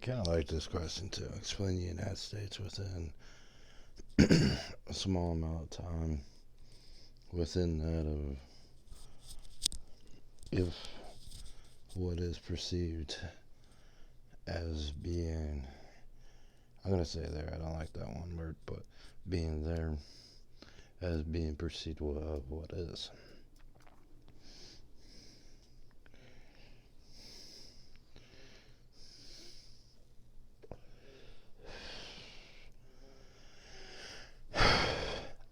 kind of like this question too. Explain the United States within a small amount of time. Within that of if what is perceived as being, I'm gonna say there. I don't like that one word, but being there as being perceived of what is.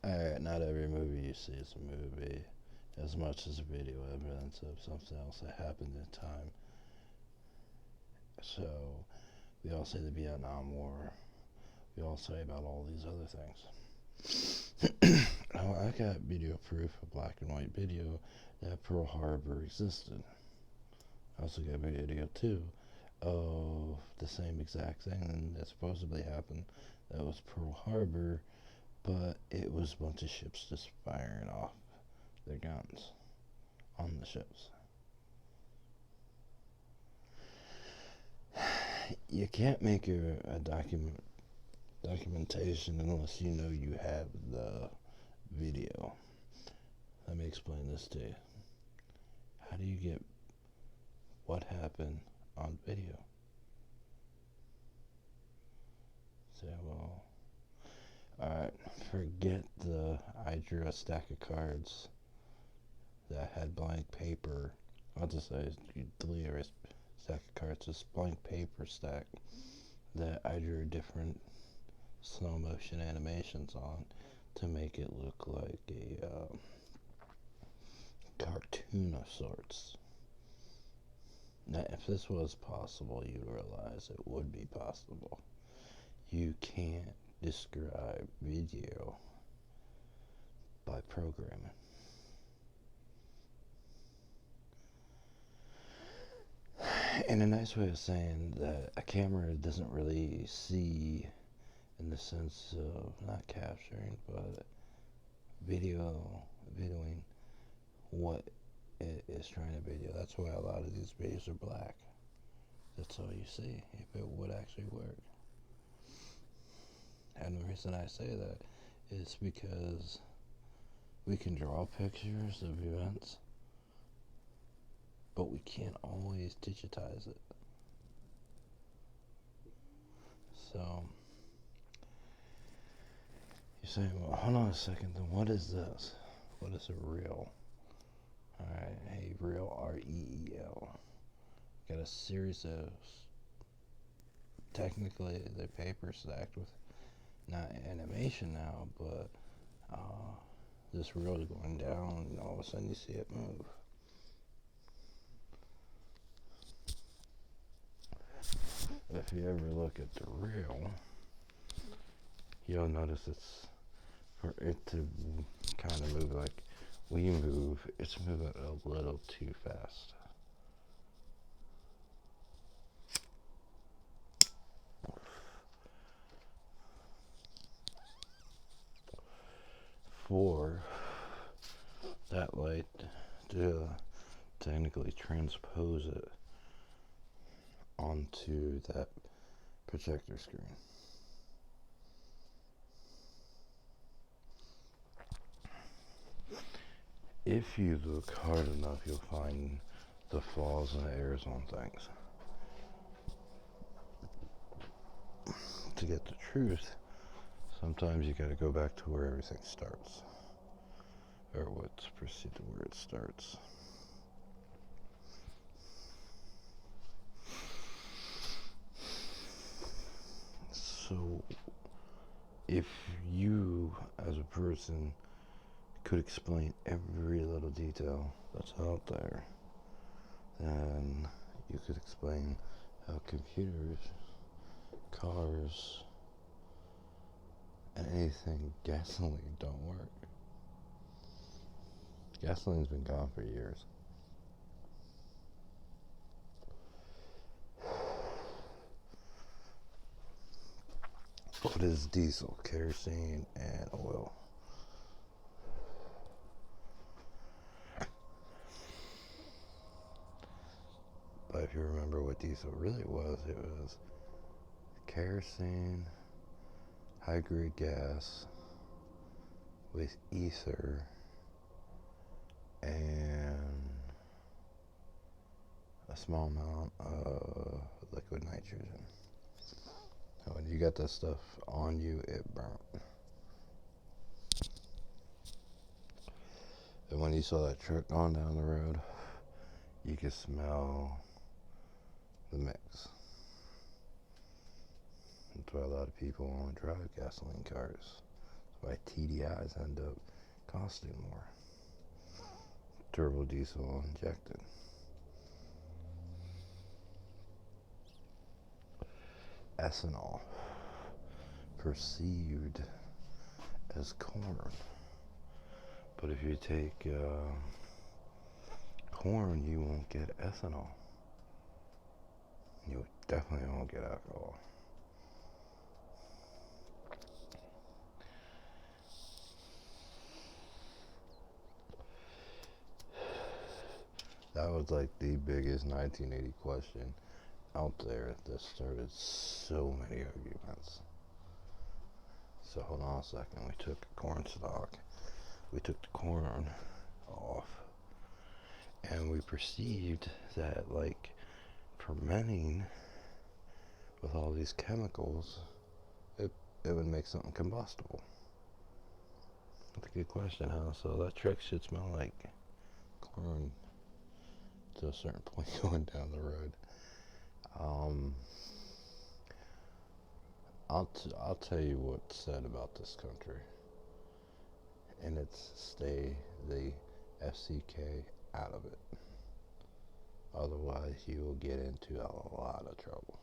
Alright, not every movie you see is a movie, as much as video evidence of something else that happened in time. So, we all say the Vietnam War. We all say about all these other things. Now, I got video proof of black and white video that Pearl Harbor existed. I also got video too of the same exact thing that supposedly happened. That was Pearl Harbor, but it was a bunch of ships just firing off their guns on the ships. You can't make a documentation unless you know you have the video. Let me explain this to you. How do you get what happened on video? Say, well, alright, forget I drew a stack of cards that had blank paper. I'll just say, you delete a stack of cards, just blank paper stack that I drew different slow motion animations on to make it look like a cartoon of sorts. Now, if this was possible, you'd realize it would be possible. You can't describe video by programming. And a nice way of saying that a camera doesn't really see in the sense of not capturing, but videoing what it is trying to video. That's why a lot of these videos are black. That's all you see, if it would actually work. And the reason I say that is because we can draw pictures of events, but we can't always digitize it. So, you're saying, well, hold on a second, then what is this? What is a reel? Alright, hey, reel, R-E-E-L. Got a series of, technically, the paper stacked with, not animation now, but this reel is going down, and all of a sudden you see it move. If you ever look at the reel, you'll notice it's for it to kind of move like we move, it's moving a little too fast. For that light to technically transpose it onto that projector screen. If you look hard enough, you'll find the flaws and the errors on things. To get the truth, sometimes you gotta go back to where everything starts, or what's perceived to where it starts. So, if you, as a person, could explain every little detail that's out there, then you could explain how computers, cars, and anything gasoline don't work. Gasoline's been gone for years. What is diesel? Kerosene and oil. But if you remember what diesel really was, it was kerosene, high-grade gas with ether and a small amount of liquid nitrogen. And when you got that stuff on you, it burnt. And when you saw that truck going down the road, you could smell the mix. That's why a lot of people want to drive gasoline cars. That's why TDIs end up costing more. Turbo diesel injected. Ethanol, perceived as corn. But if you take corn, you won't get ethanol. You definitely won't get alcohol. That was like the biggest 1980 question out there that started so many arguments. So hold on a second. We took corn stalk. We took the corn off. And we perceived that, like, fermenting with all these chemicals, it would make something combustible. That's a good question, huh? So that trick should smell like corn to a certain point going down the road. I'll tell you what's said about this country, and it's stay the FCK out of it. Otherwise, you will get into a lot of trouble.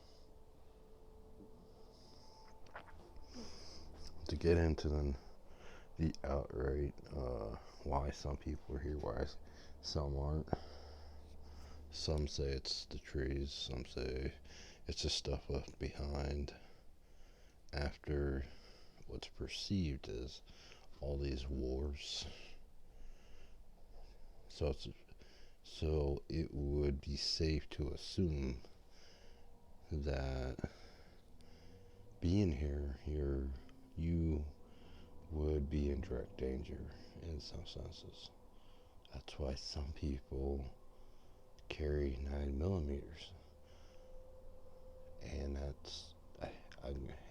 To get into the outright why some people are here, why some aren't. Some say it's the trees, some say it's the stuff left behind after what's perceived as all these wars. So it would be safe to assume that being here, you would be in direct danger in some senses. That's why some people carry 9mm, and that's a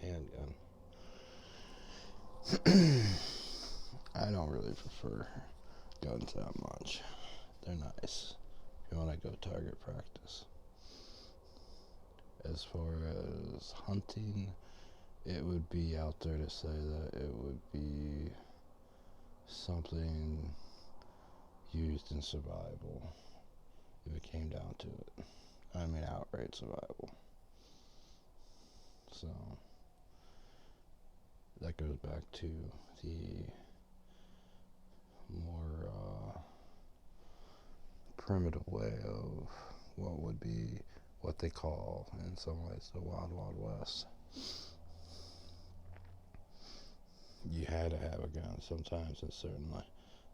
handgun. I don't really prefer guns that much. They're nice if you want to go target practice. As far as hunting, it would be out there to say that it would be something used in survival if it came down to it. I mean, outright survival. So that goes back to the more primitive way of what would be what they call in some ways the Wild Wild West. You had to have a gun sometimes in certain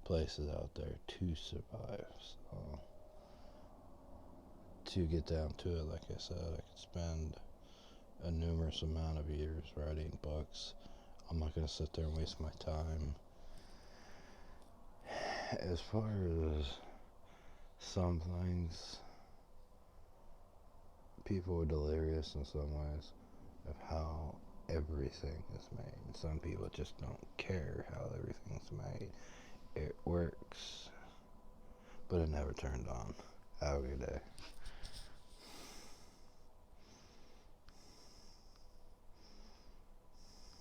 places out there to survive. So to get down to it, like I said, I could spend a numerous amount of years writing books. I'm not going to sit there and waste my time. As far as some things, people are delirious in some ways of how everything is made. Some people just don't care how everything's made. It works, but it never turned on. Have a good day.